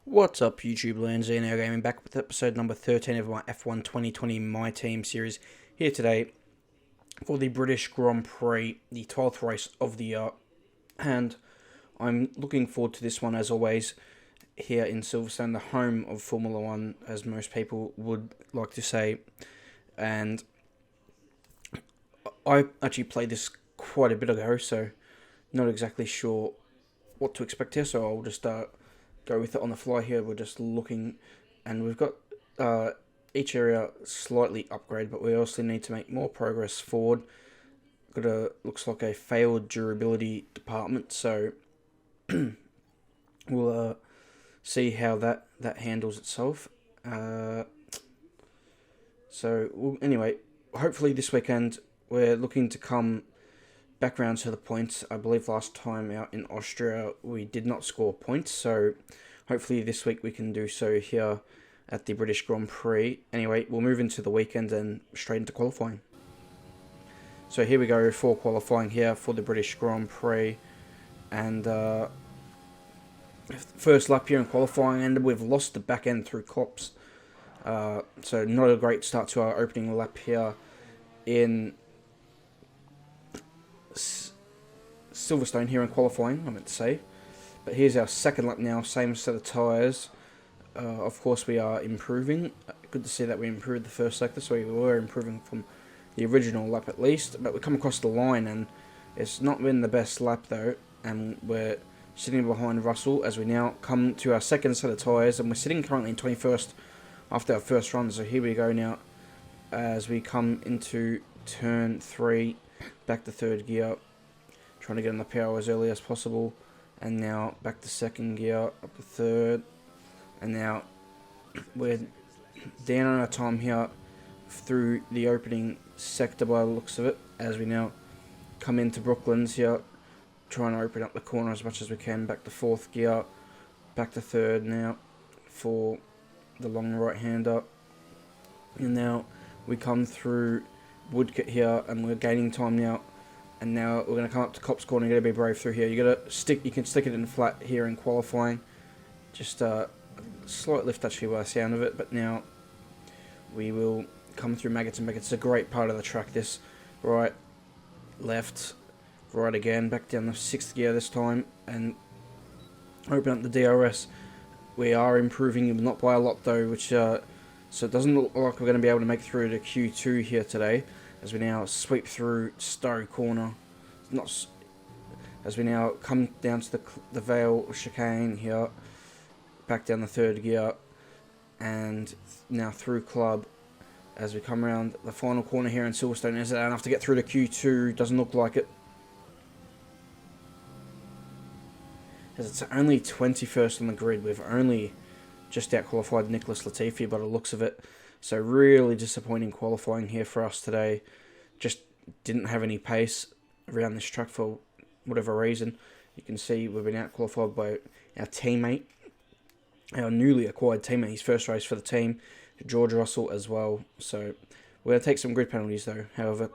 What's up, YouTube lands? Now Gaming back with episode number 13 of my F1 2020 My Team series here today for the British Grand Prix, the 12th race of the year, and I'm looking forward to this one as always here in Silverstone, the home of Formula One, as most people would like to say. And I actually played this quite a bit ago, so not exactly sure what to expect here, so I'll just go with it on the fly here. We're just looking, and we've got each area slightly upgraded, but we also need to make more progress forward. Got a looks like a failed durability department, so we'll see how that handles itself. Anyway, hopefully this weekend we're looking to come back round to the points. I believe last time out in Austria we did not score points, so hopefully this week we can do so here at the British Grand Prix. Anyway, we'll move into the weekend and straight into qualifying. So here we go for qualifying here for the British Grand Prix, and first lap here in qualifying, and we've lost the back end through cops. So not a great start to our opening lap here in Silverstone here in qualifying, I meant to say. But here's our second lap now, same set of tyres. Of course we are improving. Good to see that we improved the first sector, so we were improving from the original lap at least. But we come across the line and it's not been the best lap though, and we're sitting behind Russell as we now come to our second set of tyres, and we're sitting currently in 21st after our first run. So here we go now as we come into turn 3, back to third gear, trying to get in the power as early as possible, and now back to second gear, up to third, and now we're down on our time here through the opening sector by the looks of it, as we now come into Brooklands here, trying to open up the corner as much as we can, back to fourth gear, back to third now for the long right hander, and now we come through Woodcote here and we're gaining time now. And now we're going to come up to Cops Corner. You got to be brave through here. You can stick it in flat here in qualifying. Just a slight lift actually by the sound of it. But now we will come through Maggots and Maggots. It's a great part of the track. This right, left, right again. Back down the sixth gear this time and open up the DRS. We are improving, not by a lot though. So it doesn't look like we're going to be able to make through to Q2 here today, as we now sweep through Stowe Corner, as we now come down to the Vale chicane here, back down the third gear, and now through Club, as we come around the final corner here in Silverstone. Is it enough to get through to Q2? Doesn't look like it, as it's only 21st on the grid. We've only just out-qualified Nicholas Latifi by the looks of it. So really disappointing qualifying here for us today. Just didn't have any pace around this track for whatever reason. You can see we've been out-qualified by our teammate, our newly acquired teammate, his first race for the team, George Russell as well. So we're going to take some grid penalties though, however.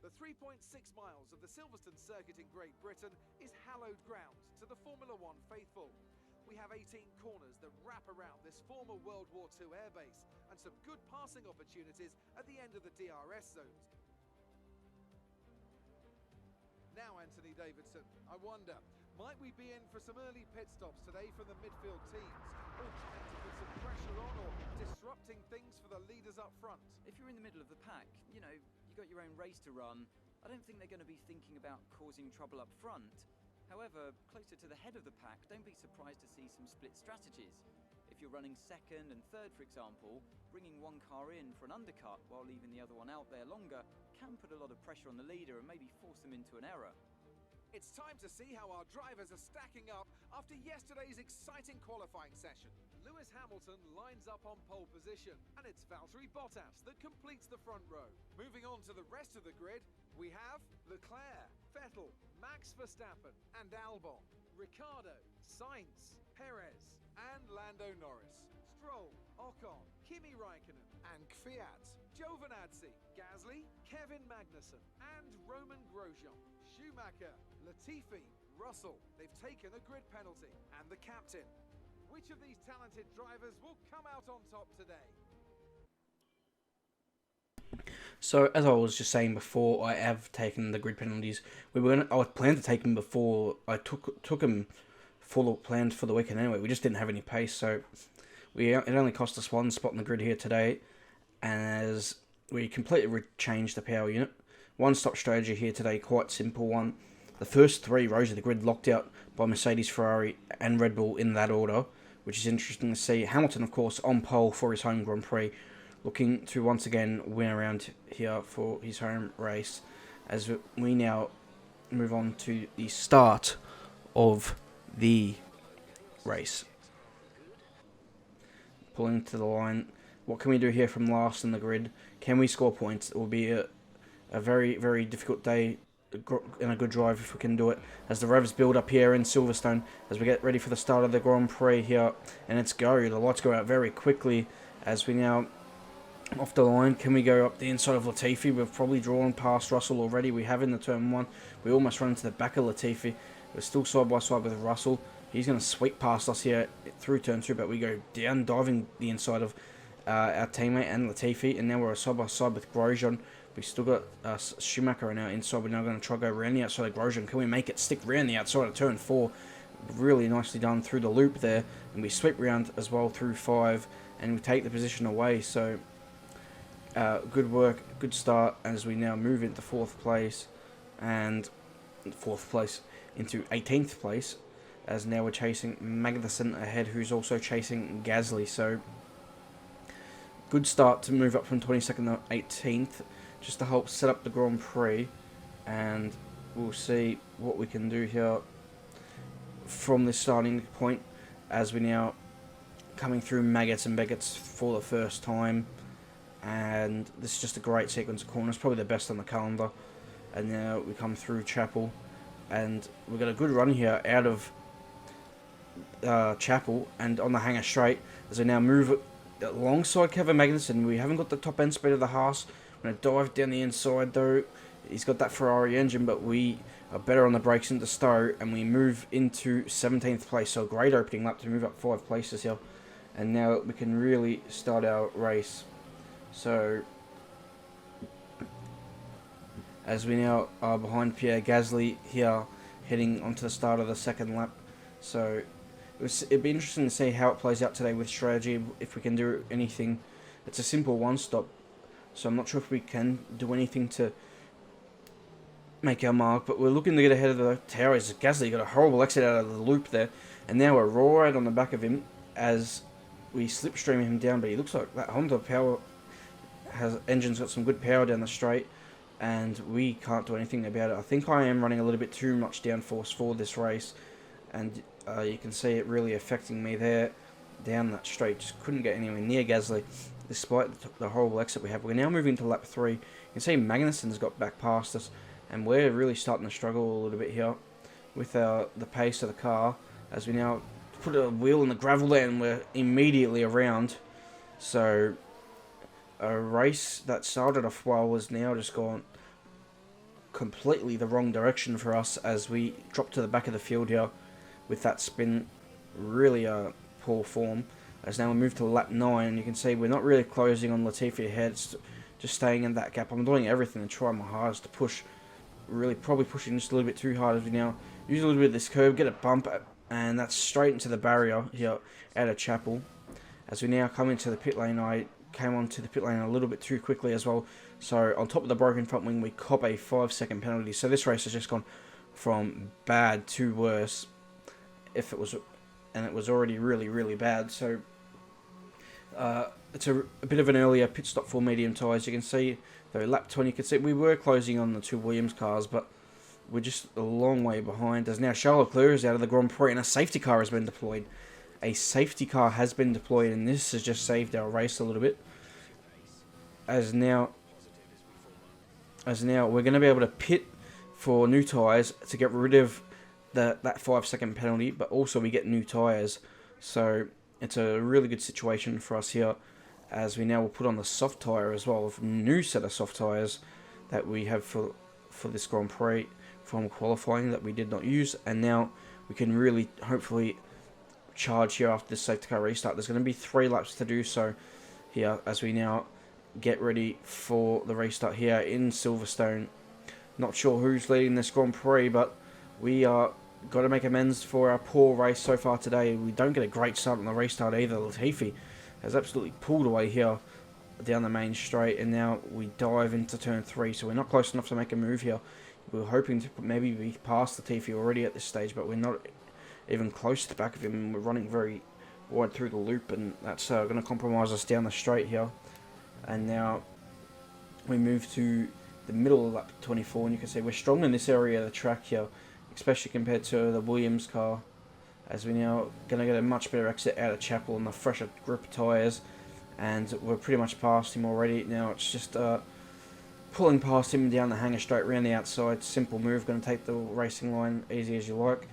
The 3.6 miles of the Silverstone circuit in Great Britain is hallowed ground to the Formula One faithful. We have 18 corners that wrap around this former World War II airbase, and some good passing opportunities at the end of the DRS zones. Now, Anthony Davidson, I wonder, might we be in for some early pit stops today from the midfield teams, all trying to put some pressure on or disrupting things for the leaders up front? If you're in the middle of the pack, you got your own race to run. I don't think they're going to be thinking about causing trouble up front. However, closer to the head of the pack, don't be surprised to see some split strategies. If you're running second and third, for example, bringing one car in for an undercut while leaving the other one out there longer can put a lot of pressure on the leader and maybe force them into an error. It's time to see how our drivers are stacking up after yesterday's exciting qualifying session. Lewis Hamilton lines up on pole position, and it's Valtteri Bottas that completes the front row. Moving on to the rest of the grid, we have Leclerc, Vettel, Max Verstappen and Albon, Ricciardo, Sainz, Perez and Lando Norris, Stroll, Ocon, Kimi Raikkonen and Kvyat, Giovinazzi, Gasly, Kevin Magnussen and Roman Grosjean, Schumacher, Latifi, Russell. They've taken a grid penalty. And the captain. Which of these talented drivers will come out on top today? So, as I was just saying before, I have taken the grid penalties. I was planned to take them before I took them planned for the weekend anyway. We just didn't have any pace, so it only cost us one spot in the grid here today, as we completely changed the power unit. One stop strategy here today, quite simple one. The first 3 rows of the grid locked out by Mercedes, Ferrari and Red Bull in that order, which is interesting to see. Hamilton, of course, on pole for his home Grand Prix, looking to once again win around here for his home race, as we now move on to the start of the race. Pulling to the line. What can we do here from last in the grid? Can we score points? It will be a very, very difficult day and a good drive if we can do it, as the revs build up here in Silverstone as we get ready for the start of the Grand Prix here, and it's go. The lights go out very quickly as we now off the line. Can we go up the inside of Latifi? We've probably drawn past Russell already. We have in the turn 1. We almost run into the back of Latifi. We're still side by side with Russell. He's going to sweep past us here through turn 2, but we go down, diving the inside of our teammate and Latifi, and now we're side by side with Grosjean. We still got Schumacher on our inside. We're now going to try to go around the outside of Grosjean. Can we make it stick around the outside of turn 4? Really nicely done through the loop there, and we sweep around as well through 5, and we take the position away. So good work, good start, as we now move into 4th place, and 4th place into 18th place, as now we're chasing Magnussen ahead, who's also chasing Gasly. So good start to move up from 22nd to 18th, just to help set up the Grand Prix, and we'll see what we can do here from this starting point, as we now coming through Maggots and Beggots for the first time, and this is just a great sequence of corners, probably the best on the calendar. And now we come through Chapel, and we've got a good run here out of Chapel and on the hanger straight, as we now move alongside Kevin Magnussen. We haven't got the top end speed of the Haas. We're going to dive down the inside though. He's got that Ferrari engine, but we are better on the brakes into Stowe, and we move into 17th place. So a great opening lap to move up 5 places here, and now we can really start our race. So as we now are behind Pierre Gasly here, heading onto the start of the 2nd lap. So it'd be interesting to see how it plays out today with strategy, if we can do anything. It's a simple 1-stop, so I'm not sure if we can do anything to make our mark, but we're looking to get ahead of the towers. Gasly got a horrible exit out of the loop there, and now we're right on the back of him as we slipstream him down, but he looks like that Honda engine's got some good power down the straight, and we can't do anything about it. I think I am running a little bit too much downforce for this race, and you can see it really affecting me there down that straight. Just couldn't get anywhere near Gasly despite the horrible exit we have. We're now moving to lap 3. You can see Magnussen's got back past us, and we're really starting to struggle a little bit here with the pace of the car, as we now put a wheel in the gravel there and we're immediately around. So a race that started off well was now just gone completely the wrong direction for us, as we drop to the back of the field here with that spin. Really poor form, as now we move to lap 9, and you can see we're not really closing on Latifi ahead. It's just staying in that gap. I'm doing everything to try my hardest to push, really probably pushing just a little bit too hard, as we now use a little bit of this curve, get a bump, and that's straight into the barrier here out of Chapel. As we now come into the pit lane, I came onto the pit lane a little bit too quickly as well, so on top of the broken front wing we cop a 5-second penalty. So this race has just gone from bad to worse, and it was already really, really bad. So it's a bit of an earlier pit stop for medium tyres. You can see though lap 20, you can see we were closing on the 2 Williams cars, but we're just a long way behind. As now Charles Leclerc is out of the Grand Prix and a safety car has been deployed. A safety car has been deployed, and this has just saved our race a little bit. As now we're going to be able to pit for new tyres to get rid of that 5-second penalty, but also we get new tyres. So it's a really good situation for us here, as we now will put on the soft tyre as well, a new set of soft tyres that we have for this Grand Prix from qualifying that we did not use, and now we can really hopefully charge here after this safety car restart. There's going to be 3 laps to do so here as we now get ready for the restart here in Silverstone. Not sure who's leading this Grand Prix, but we are got to make amends for our poor race so far today. We don't get a great start on the restart either. Latifi has absolutely pulled away here down the main straight, and now we dive into turn 3, so we're not close enough to make a move here. We were hoping to maybe be past Latifi already at this stage, but we're not even close to the back of him. We're running very wide through the loop, and that's going to compromise us down the straight here. And now we move to the middle of lap 24, and you can see we're strong in this area of the track here, especially compared to the Williams car, as we're now going to get a much better exit out of Chapel and the fresher grip of tyres, and we're pretty much past him already. Now it's just pulling past him down the hanger straight around the outside. Simple move, going to take the racing line easy as you like.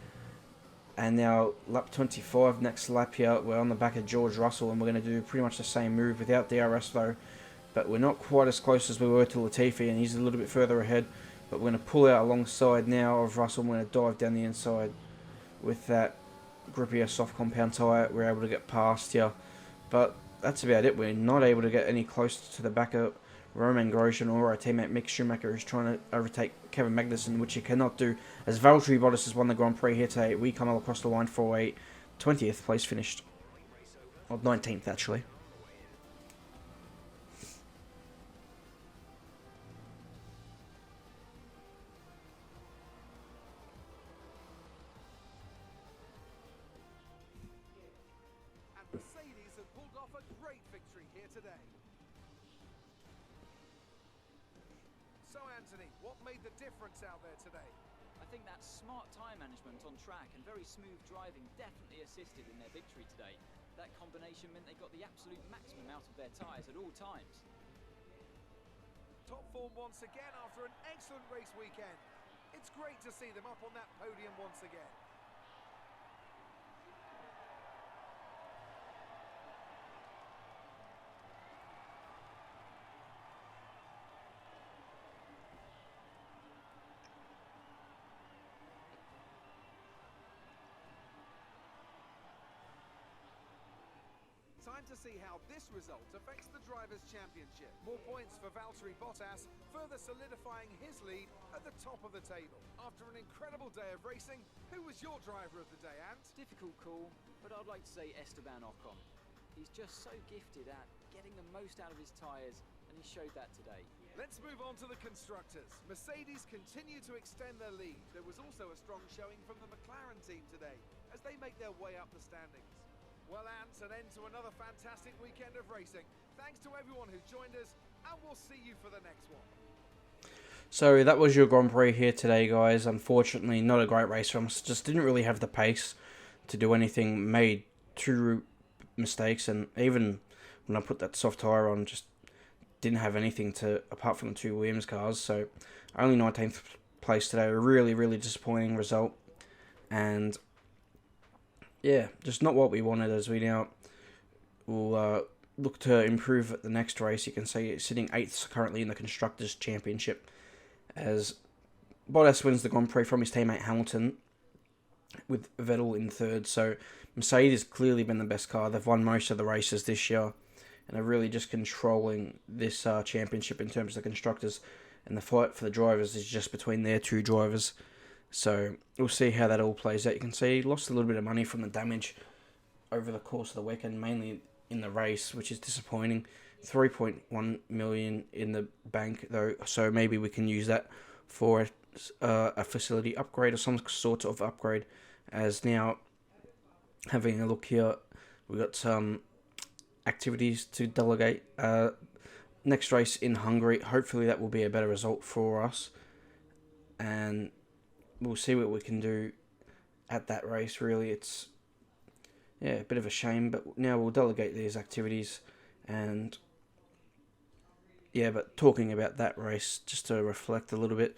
And now lap 25, next lap here, we're on the back of George Russell, and we're going to do pretty much the same move without DRS though. But we're not quite as close as we were to Latifi, and he's a little bit further ahead. But we're going to pull out alongside now of Russell. We're going to dive down the inside with that grippier soft compound tyre. We're able to get past here. But that's about it. We're not able to get any closer to the back of Romain Grosjean or our teammate Mick Schumacher, who's trying to overtake Kevin Magnussen, which he cannot do, as Valtteri Bottas has won the Grand Prix here today. We come across the line for a 20th place finished. Or 19th, actually. Mercedes have pulled off a great victory here today. So Anthony, what made the difference out there today? I think that smart tyre management on track and very smooth driving definitely assisted in their victory today. That combination meant they got the absolute maximum out of their tyres at all times. Top form once again after an excellent race weekend. It's great to see them up on that podium once again. Time to see how this result affects the Drivers' Championship. More points for Valtteri Bottas, further solidifying his lead at the top of the table. After an incredible day of racing, who was your driver of the day, Ant? Difficult call, but I'd like to say Esteban Ocon. He's just so gifted at getting the most out of his tyres, and he showed that today. Let's move on to the constructors. Mercedes continue to extend their lead. There was also a strong showing from the McLaren team today, as they make their way up the standings. Well, Ant, an end to another fantastic weekend of racing. Thanks to everyone who joined us, and we'll see you for the next one. So that was your Grand Prix here today, guys. Unfortunately, not a great race from us. Just didn't really have the pace to do anything. Made 2 mistakes, and even when I put that soft tyre on, just didn't have anything to apart from the 2 Williams cars. So only 19th place today. A really, really disappointing result, and yeah, just not what we wanted. As we now will look to improve at the next race. You can see it's sitting 8th currently in the Constructors' Championship, as Bottas wins the Grand Prix from his teammate Hamilton, with Vettel in 3rd. So Mercedes clearly been the best car. They've won most of the races this year, and are really just controlling this championship in terms of the Constructors. And the fight for the drivers is just between their 2 drivers. So we'll see how that all plays out. You can see he lost a little bit of money from the damage over the course of the weekend, mainly in the race, which is disappointing. 3.1 million in the bank though, so maybe we can use that for a facility upgrade or some sort of upgrade. As now, having a look here, we've got some activities to delegate. Next race in Hungary, hopefully that will be a better result for us. And we'll see what we can do at that race. Really, it's a bit of a shame, but now we'll delegate these activities. And but talking about that race, just to reflect a little bit,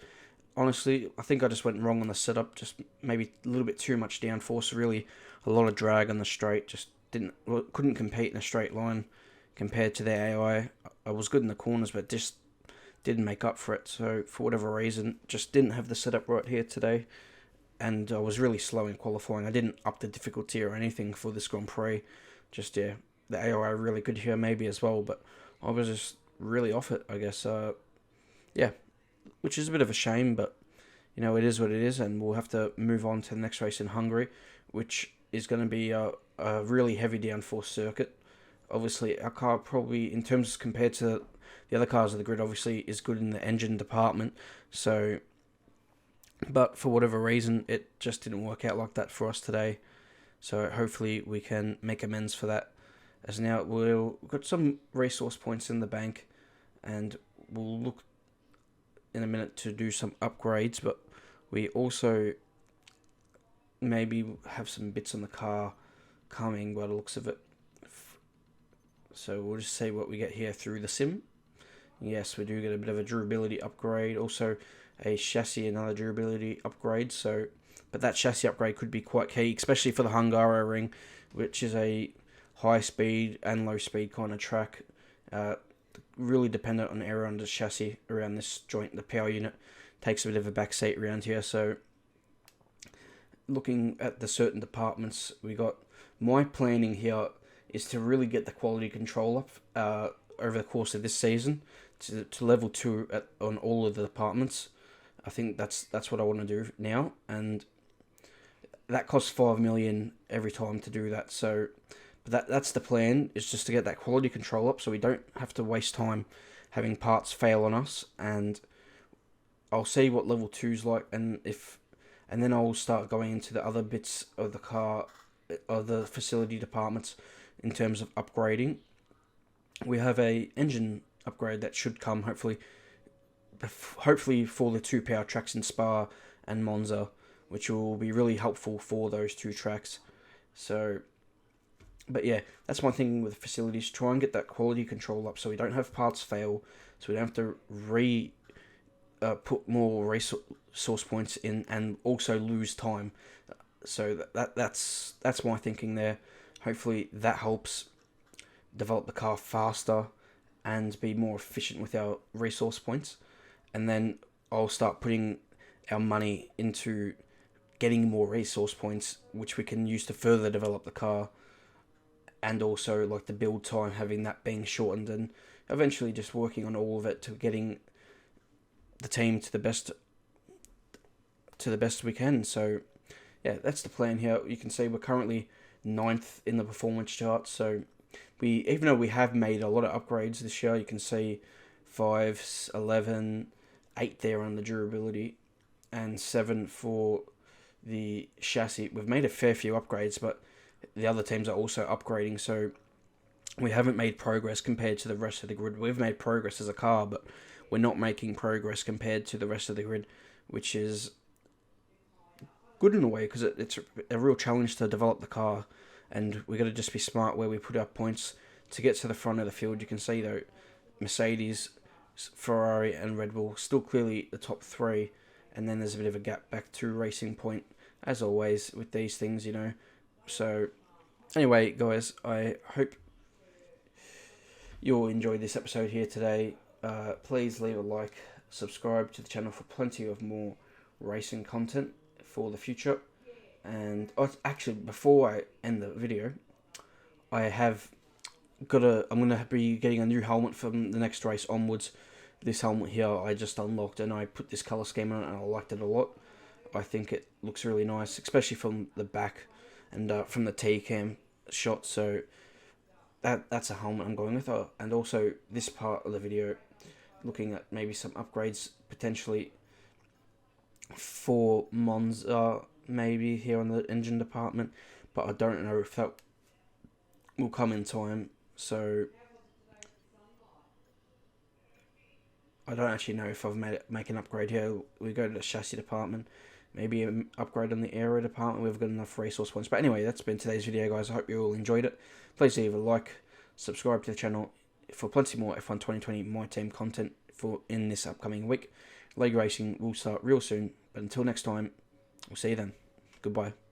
honestly, I think I just went wrong on the setup. Just maybe a little bit too much downforce. Really, a lot of drag on the straight. Just couldn't compete in a straight line compared to the AI. I was good in the corners, but just didn't make up for it. So for whatever reason, just didn't have the setup right here today. And I was really slow in qualifying. I didn't up the difficulty or anything for this Grand Prix. Just, the AI really good here maybe as well. But I was just really off it, I guess. Which is a bit of a shame. But, it is what it is. And we'll have to move on to the next race in Hungary, which is going to be a really heavy downforce circuit. Obviously, our car probably, in terms compared to the other cars of the grid, obviously is good in the engine department. So, but for whatever reason, it just didn't work out like that for us today. So hopefully we can make amends for that. As now we've got some resource points in the bank, and we'll look in a minute to do some upgrades. But we also maybe have some bits on the car coming by the looks of it. So we'll just see what we get here through the sim. Yes, we do get a bit of a durability upgrade. Also, a chassis, another durability upgrade. So, but that chassis upgrade could be quite key, especially for the Hungaroring, which is a high speed and low speed kind of track. Really dependent on air on the chassis around this joint. The power unit takes a bit of a backseat around here. So, looking at the certain departments, we got my planning here is to really get the quality control up over the course of this season to level 2 on all of the departments. I think that's what I want to do now, and that costs 5 million every time to do that. So, but that's the plan, is just to get that quality control up, so we don't have to waste time having parts fail on us. And I'll see what level 2's like, and then I'll start going into the other bits of the car, of the facility departments, in terms of upgrading. We have a engine upgrade that should come hopefully for the 2 power tracks in Spa and Monza, which will be really helpful for those 2 tracks. So, but that's my thinking with the facilities. Try and get that quality control up so we don't have parts fail, so we don't have to put more resource points in and also lose time. So that's my thinking there. Hopefully that helps develop the car faster and be more efficient with our resource points. And then I'll start putting our money into getting more resource points, which we can use to further develop the car. And also like the build time, having that being shortened, and eventually just working on all of it to getting the team to the best we can. So that's the plan here. You can see we're currently 9th in the performance chart. So even though we have made a lot of upgrades this year, you can see 5, 11, 8 there on the durability, and 7 for the chassis. We've made a fair few upgrades, but the other teams are also upgrading, so we haven't made progress compared to the rest of the grid. We've made progress as a car, but we're not making progress compared to the rest of the grid, which is good in a way, because it's a real challenge to develop the car, and we got to just be smart where we put our points to get to the front of the field. You can see though, Mercedes, Ferrari and Red Bull still clearly the top 3, and then there's a bit of a gap back to Racing Point, as always with these things, So anyway, guys, I hope you'll enjoy this episode here today. Please leave a like, subscribe to the channel for plenty of more racing content for the future. And actually, before I end the video, I'm going to be getting a new helmet from the next race onwards. This helmet here I just unlocked, and I put this colour scheme on it, and I liked it a lot. I think it looks really nice, especially from the back and from the T-cam shot. So that's a helmet I'm going with. And also this part of the video, looking at maybe some upgrades potentially for Monza, maybe here on the engine department, but I don't know if that will come in time. So I don't actually know if I've make an upgrade here. We go to the chassis department, maybe an upgrade on the aero department. We've got enough resource points. But anyway, that's been today's video, guys. I hope you all enjoyed it. Please leave a like, subscribe to the channel for plenty more F1 2020 My Team content in this upcoming week. League racing will start real soon. But until next time, we'll see you then. Goodbye.